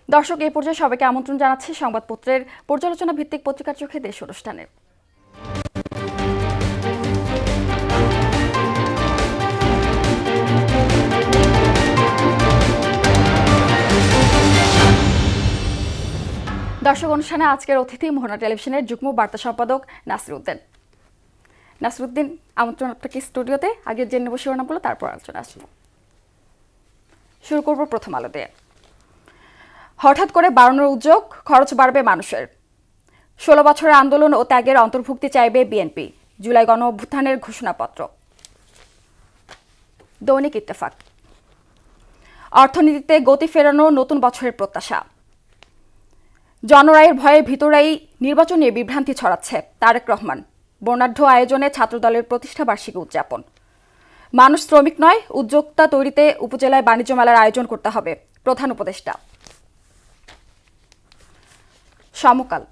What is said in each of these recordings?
দর্শক, এই পর্যায়ে সবাইকে আমন্ত্রণ জানাচ্ছি সংবাদপত্রের পর্যালোচনা ভিত্তিক পত্রিকার চোখে দেশ অনুষ্ঠানে। দর্শক, অনুষ্ঠানে আজকের অতিথি মোহনা টেলিভিশনের যুগ্ম বার্তা সম্পাদক নাসিরউদ্দিন। নাসিরউদ্দিন, আমন্ত্রণ আপনাকে স্টুডিওতে। আগে জেনে নেব শিরোনামগুলো, তারপর আলোচনা আসবো। শুরু করব প্রথম আলো দিয়ে। হঠাৎ করে বাড়ানোর উদ্যোগ, খরচ বাড়বে মানুষের। 16 বছরের আন্দোলন ও ত্যাগের অন্তর্ভুক্তি চাইবে বিএনপি, জুলাই গণ অভ্যুত্থানের ঘোষণাপত্র। দৈনিক ইত্তেফাক। অর্থনীতিতে গতি ফেরানো নতুন বছরের প্রত্যাশা। জনরায়ের ভয়ে ভিতরাই নির্বাচন নিয়ে বিভ্রান্তি ছড়াচ্ছে, তারেক রহমান। বর্ণাঢ্য আয়োজনে ছাত্রদলের প্রতিষ্ঠা বার্ষিকী উদযাপন। মানুষ শ্রমিক নয়, উদ্যোক্তা তৈরিতে উপজেলায় বাণিজ্য মেলার আয়োজন করতে হবে, প্রধান উপদেষ্টা। সমকাল।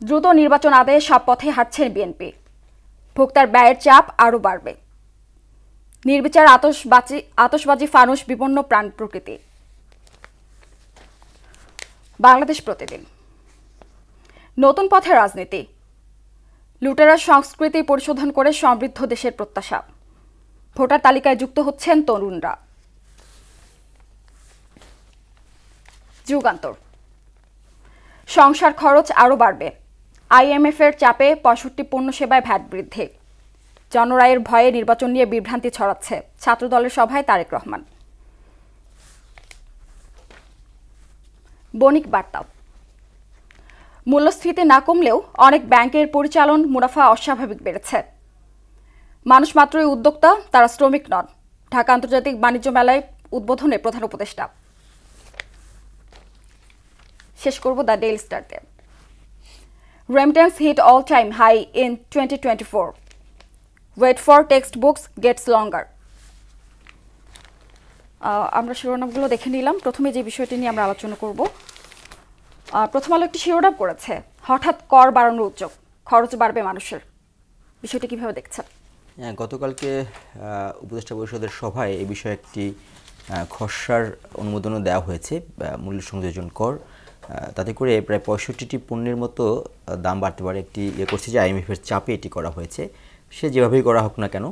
দ্রুত নির্বাচন আদায়ে সব পথে হাঁটছেন বিএনপি। ভোক্তার ব্যয়ের চাপ আরও বাড়বে। নির্বিচার আতশবাজি ফানুস বিপন্ন প্রাণ প্রকৃতি। বাংলাদেশ প্রতিদিন। নতুন পথে রাজনীতি। লুটেরার সংস্কৃতি পরিশোধন করে সমৃদ্ধ দেশের প্রত্যাশা। ভোটার তালিকায় যুক্ত হচ্ছেন তরুণরা। যুগান্তর। সংসার খরচ আরও বাড়বে। IMF এর চাপে 65 পণ্য সেবায় ভ্যাট বৃদ্ধি। জনরায়ের ভয়ে নির্বাচন নিয়ে বিভ্রান্তি ছড়াচ্ছে, ছাত্রদলের সভায় তারেক রহমান। বণিক বার্তা। মূল্যস্ফীতি না কমলেও অনেক ব্যাংকের পরিচালন মুনাফা অস্বাভাবিক বেড়েছে। মানুষ মাত্রই উদ্যোক্তা, তারা শ্রমিক নন। ঢাকা আন্তর্জাতিক বাণিজ্য মেলায় উদ্বোধনে প্রধান উপদেষ্টা। শেষ করব দ্য ডেইলি স্টারতে। Remittance hit all time high in 2024. Wait for textbooks gets longer. আমরা শিরোনামগুলো দেখে নিলাম। প্রথমে যে বিষয়টি নিয়ে আমরা আলোচনা করব, প্রথম আলো একটি শিরোনাম করেছে, হঠাৎ কর বাড়ানোর উদ্যোগ, খরচ বাড়বে মানুষের। বিষয়টি কিভাবে দেখছেন? গতকালকে উপদেষ্টা পরিষদের সভায় এই বিষয়ে একটি খসড়ার অনুমোদনও দেওয়া হয়েছে, মূল্য সংযোজন কর। তাতে করে প্রায় 65টি পণ্যের মতো দাম বাড়তে পারে। একটি করছে যে IMF এর চাপে এটি করা হয়েছে। সে যেভাবেই করা হোক না কেন,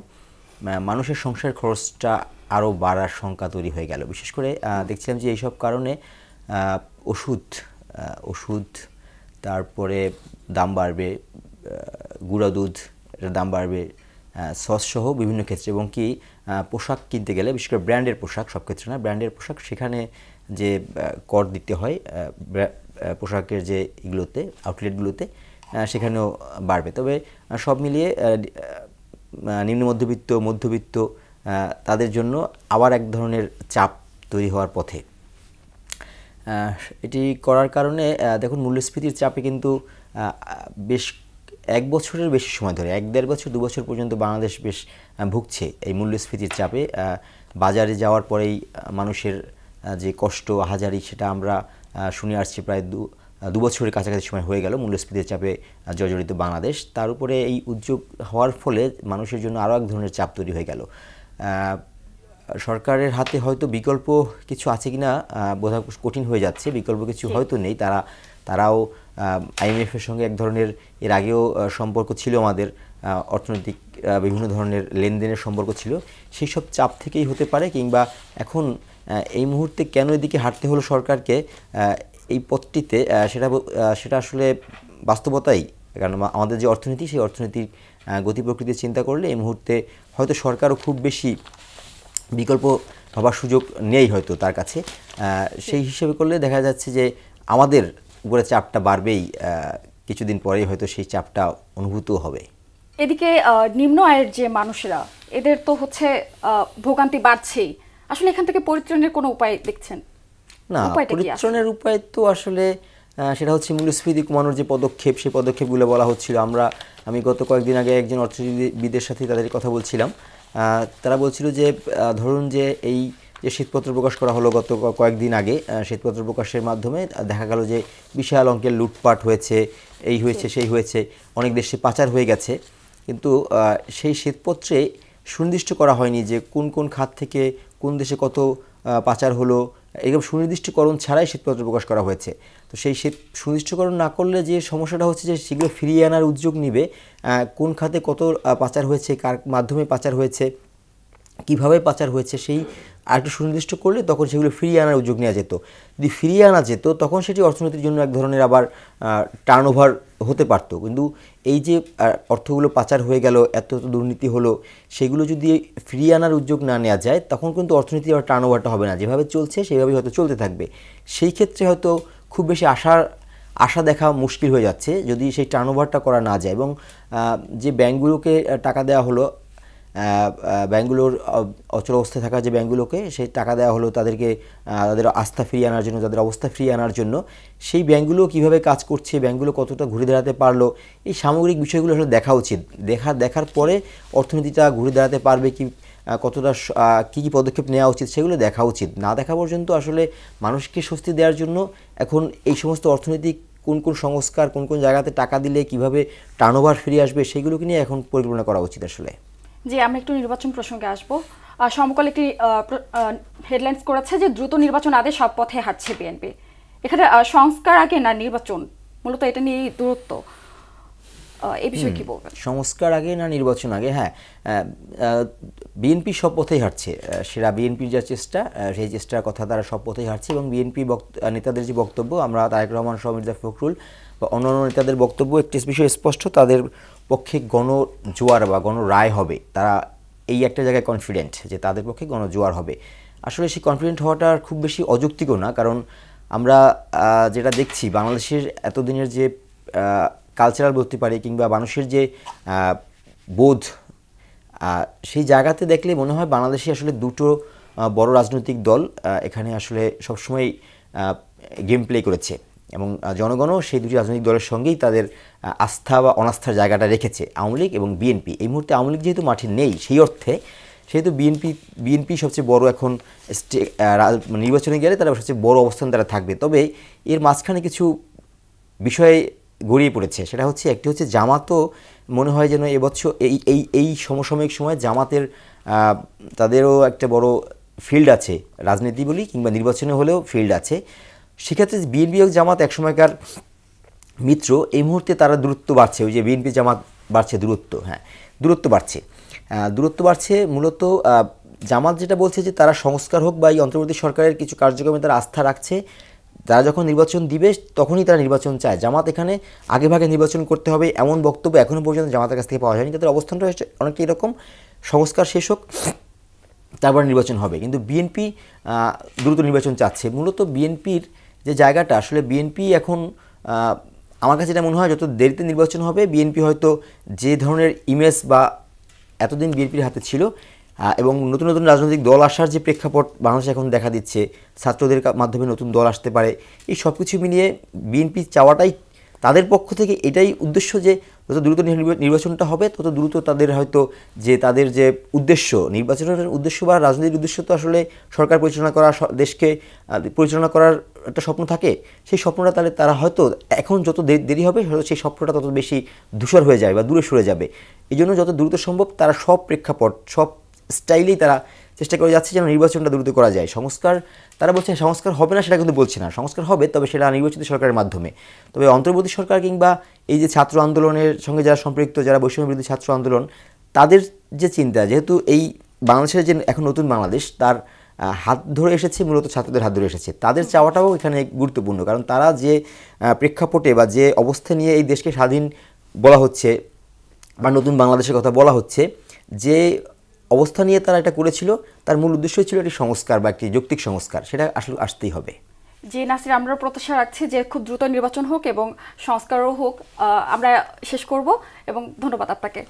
মানুষের সংসার খরচটা আরও বাড়ার শঙ্কা তৈরি হয়ে গেল। বিশেষ করে দেখছিলাম যে এইসব কারণে ওষুধ তারপরে দাম বাড়বে, গুঁড়া দুধ এর দাম বাড়বে, সস সহ বিভিন্ন ক্ষেত্রে, এবং কি পোশাক কিনতে গেলে, বিশেষ করে ব্র্যান্ডের পোশাক, সব ক্ষেত্রে না, ব্র্যান্ডের পোশাক, সেখানে যে কর দিতে হয় পোশাকের যে এগুলোতে আউটলেটগুলোতে, সেখানেও বাড়বে। তবে সব মিলিয়ে নিম্ন মধ্যবিত্ত তাদের জন্য আবার এক ধরনের চাপ তৈরি হওয়ার পথে। এটি করার কারণে দেখুন, মূল্যস্ফীতির চাপে কিন্তু বেশ 1 বছরের বেশি সময় ধরে, 1-1.5 বছর 2 বছর পর্যন্ত বাংলাদেশ বেশ ভুগছে এই মূল্যস্ফীতির চাপে। বাজারে যাওয়ার পরেই মানুষের যে কষ্ট হাজারি, সেটা আমরা শুনে আসছি প্রায় 2 বছরের কাছাকাছি সময় হয়ে গেল মূল্যস্ফীতির চাপে জর্জরিত বাংলাদেশ। তার উপরে এই উদ্যোগ হওয়ার ফলে মানুষের জন্য আরও এক ধরনের চাপ তৈরি হয়ে গেল। সরকারের হাতে হয়তো বিকল্প কিছু আছে কিনা বোঝা কঠিন হয়ে যাচ্ছে, বিকল্প কিছু হয়তো নেই। তারাও IMF এর সঙ্গে এক ধরনের, এর আগেও সম্পর্ক ছিল আমাদের, অর্থনৈতিক বিভিন্ন ধরনের লেনদেনের সম্পর্ক ছিল, সেই সব চাপ থেকেই হতে পারে। কিংবা এখন এই মুহূর্তে কেন এদিকে হাঁটতে হলো সরকারকে এই পথটিতে, সেটা আসলে বাস্তবতাই। কারণ আমাদের যে অর্থনীতি, সেই অর্থনীতির গতি প্রকৃতির চিন্তা করলে এই মুহূর্তে হয়তো সরকারও খুব বেশি বিকল্প ভাবার সুযোগ নেই হয়তো তার কাছে। সেই হিসেবে করলে দেখা যাচ্ছে যে আমাদের উপরে চাপটা বাড়বেই, কিছুদিন পরেই হয়তো সেই চাপটা অনুভূত হবে। এদিকে নিম্ন আয়ের যে মানুষেরা, এদের তো হচ্ছে ভোগান্তি বাড়ছেই। আসলে এখান থেকে পরিত্রাণের কোনো উপায় দেখছেন? না, পরিত্রাণের উপায় তো আসলে সেটা হচ্ছে মূল্যস্ফীতি কমানোর যে পদক্ষেপ, সেই পদক্ষেপগুলো বলা হচ্ছিল। আমি গত কয়েকদিন আগে একজন অর্থনীতিবিদের সাথে তাদের কথা বলছিলাম। তারা বলছিল যে ধরুন যে এই যে শ্বেতপত্র প্রকাশ করা হলো গত কয়েকদিন আগে, শ্বেতপত্র প্রকাশের মাধ্যমে দেখা গেল যে বিশাল অঙ্কের লুটপাট হয়েছে, এই হয়েছে সেই হয়েছে, অনেক দেশে পাচার হয়ে গেছে। কিন্তু সেই শ্বেতপত্রে সুনির্দিষ্ট করা হয়নি যে কোন কোন খাত থেকে কোন দেশে কত পাচার হলো, এরকম সুনির্দিষ্টকরণ ছাড়াই শ্বেতপত্র প্রকাশ করা হয়েছে। তো সেই সুনির্দিষ্টকরণ না করলে যে সমস্যাটা হচ্ছে যে সেগুলো ফিরিয়ে আনার উদ্যোগ নিবে, কোন খাতে কত পাচার হয়েছে, কার মাধ্যমে পাচার হয়েছে, কিভাবে পাচার হয়েছে, সেই আরেকটু সুনির্দিষ্ট করলে তখন সেগুলো ফিরিয়ে আনার উদ্যোগ নেওয়া যেত। যদি ফিরিয়ে আনা যেত তখন সেটি অর্থনীতির জন্য এক ধরনের আবার টার্নওভার হতে পারত। কিন্তু এই যে অর্থগুলো পাচার হয়ে গেল, এত দুর্নীতি হলো, সেগুলো যদি ফিরিয়ে আনার উদ্যোগ না নেওয়া যায় তখন কিন্তু অর্থনীতি আবার টার্নওভারটা হবে না, যেভাবে চলছে সেভাবেই হয়তো চলতে থাকবে। সেই ক্ষেত্রে হয়তো খুব বেশি আশা দেখা মুশকিল হয়ে যাচ্ছে যদি সেই টার্নওভারটা করা না যায়। এবং যে ব্যাংকগুলোকে টাকা দেওয়া হলো, ব্যাংকগুলোর অচল অবস্থায় থাকা যে ব্যাংকগুলোকে সেই টাকা দেওয়া হলো তাদেরকে তাদের আস্থা ফিরিয়ে আনার জন্য, তাদের অবস্থা ফিরিয়ে আনার জন্য, সেই ব্যাংকগুলো কীভাবে কাজ করছে, ব্যাংকগুলো কতটা ঘুরে দাঁড়াতে পারলো, এই সামগ্রিক বিষয়গুলো আসলে দেখা উচিত। দেখার পরে অর্থনীতিটা ঘুরে দাঁড়াতে পারবে কি, কতটা কী কী পদক্ষেপ নেওয়া উচিত সেগুলো দেখা উচিত। না দেখা পর্যন্ত আসলে মানুষকে স্বস্তি দেওয়ার জন্য এখন এই সমস্ত অর্থনৈতিক কোন কোন সংস্কার, কোন কোন জায়গাতে টাকা দিলে কিভাবে টার্নওভার ফিরে আসবে সেগুলোকে নিয়ে এখন পরিকল্পনা করা উচিত আসলে। জি, আমরা একটু নির্বাচন প্রসঙ্গে আসবো। সমকাল একটি হেডলাইন্স করেছে যে দ্রুত নির্বাচন আদেশ সব পথে হাঁটছে বিএনপি। এখানে সংস্কার আগে না নির্বাচন, মূলত এটা নিয়ে দূরত্ব, এই বিষয়ে কি বলবেন? সংস্কার আগে না নির্বাচন আগে? হ্যাঁ, বিএনপি সব পথেই হাঁটছে। সেটা বিএনপির যা চেষ্টা, সেই চেষ্টার কথা তারা সব পথেই হাঁটছে। এবং বিএনপি নেতাদের যে বক্তব্য, আমরা তারেক রহমান সহ মির্জা ফখরুল বা অন্যান্য নেতাদের বক্তব্য একটি বিষয় স্পষ্ট, তাদের পক্ষে গণজোয়ার বা গণরায় হবে। তারা এই একটা জায়গায় কনফিডেন্ট যে তাদের পক্ষে গণজোয়ার হবে। আসলে সেই কনফিডেন্ট হওয়াটা খুব বেশি অযৌক্তিকও না, কারণ আমরা যেটা দেখছি বাংলাদেশের এতদিনের যে কালচারাল বলতে পারি কিংবা মানুষের যে বোধ, সেই জায়গাতে দেখলে মনে হয় বাংলাদেশে আসলে দুটো বড় রাজনৈতিক দল এখানে আসলে সবসময় গেম প্লে করেছে এবং জনগণও সেই দুটি রাজনৈতিক দলের সঙ্গেই তাদের আস্থা বা অনাস্থার জায়গাটা রেখেছে, আওয়ামী লীগ এবং বিএনপি। এই মুহূর্তে আওয়ামী লীগ যেহেতু মাঠে নেই, সেই অর্থে সেহেতু বিএনপি সবচেয়ে বড় এখন নির্বাচনে গেলে তারা সবচেয়ে বড় অবস্থান তারা থাকবে। তবে এর মাঝখানে কিছু বিষয়ে গড়িয়ে পড়েছে, সেটা হচ্ছে একটি হচ্ছে জামাতও মনে হয় যেন এবছর এই সমসাময়িক সময়ে জামাতের তাদেরও একটা বড় ফিল্ড আছে, রাজনীতি বলি কিংবা নির্বাচনে হলেও ফিল্ড আছে। সেক্ষেত্রে বিএনপি ও জামাত একসময়কার মিত্র, এই মুহূর্তে তারা দূরত্ব বাড়ছে। ওই যে বিএনপি জামাত বাড়ছে দূরত্ব, হ্যাঁ দূরত্ব বাড়ছে মূলত জামাত যেটা বলছে যে তারা সংস্কার হোক বা এই অন্তর্বর্তী সরকারের কিছু কার্যক্রমে তারা আস্থা রাখছে, তারা যখন নির্বাচন দিবে তখনই তারা নির্বাচন চায়। জামাত এখানে আগেভাগে নির্বাচন করতে হবে এমন বক্তব্য এখনও পর্যন্ত জামাতের কাছ থেকে পাওয়া যায়নি। তাদের অবস্থানটা হচ্ছে অনেকটা এরকম, সংস্কার শেষ হোক তারপর নির্বাচন হবে। কিন্তু বিএনপি দ্রুত নির্বাচন চাচ্ছে। মূলত বিএনপির যে জায়গাটা, আসলে বিএনপি এখন আমার কাছে এটা মনে হয় যত দেরিতে নির্বাচন হবে বিএনপি হয়তো যে ধরনের ইমেজ বা এতদিন বিএনপির হাতে ছিল এবং নতুন নতুন রাজনৈতিক দল আসার যে প্রেক্ষাপট বাংলাদেশে এখন দেখা দিচ্ছে, ছাত্রদের মাধ্যমে নতুন দল আসতে পারে, এই সব কিছু মিলিয়ে বিএনপি চাওয়াটাই তাদের পক্ষ থেকে এটাই উদ্দেশ্য যে যত দ্রুত নির্বাচনটা হবে তত দ্রুত তাদের হয়তো যে তাদের যে উদ্দেশ্য, নির্বাচনের উদ্দেশ্য বা রাজনীতির উদ্দেশ্য তো আসলে সরকার পরিচালনা করা, দেশকে পরিচালনা করার একটা স্বপ্ন থাকে। সেই স্বপ্নটা তাহলে তারা হয়তো এখন যত দেরি হবে সেই স্বপ্নটা তত বেশি ধূসর হয়ে যাবে বা দূরে সরে যাবে। এই জন্য যত দ্রুত সম্ভব তারা সব প্রেক্ষাপট, সব স্টাইলেই তারা চেষ্টা করে যাচ্ছে যেন নির্বাচনটা দ্রুত করা যায়। সংস্কার তারা বলছে সংস্কার হবে না সেটা কিন্তু বলছে না, সংস্কার হবে, তবে সেটা নির্বাচিত সরকারের মাধ্যমে। তবে অন্তর্বর্তী সরকার কিংবা এই যে ছাত্র আন্দোলনের সঙ্গে যারা সম্পৃক্ত, যারা বৈষম্য বিরোধী ছাত্র আন্দোলন, তাদের যে চিন্তা, যেহেতু এই বাংলাদেশের যে এখন নতুন বাংলাদেশ তার হাত ধরে এসেছে, মূলত ছাত্রদের হাত ধরে এসেছে, তাদের চাওয়াটাও এখানে গুরুত্বপূর্ণ। কারণ তারা যে প্রেক্ষাপটে বা যে অবস্থা নিয়ে এই দেশকে স্বাধীন বলা হচ্ছে বা নতুন বাংলাদেশের কথা বলা হচ্ছে, যে অবস্থা নিয়ে তারা এটা করেছিল তার মূল উদ্দেশ্যই ছিল একটি সংস্কার বা একটি যৌক্তিক সংস্কার, সেটা আসলে আসতেই হবে। জি নাসির, আমরা প্রত্যাশা রাখছি যে খুব দ্রুত নির্বাচন হোক এবং সংস্কারও হোক। আমরা শেষ করব এবং ধন্যবাদ আপনাকে।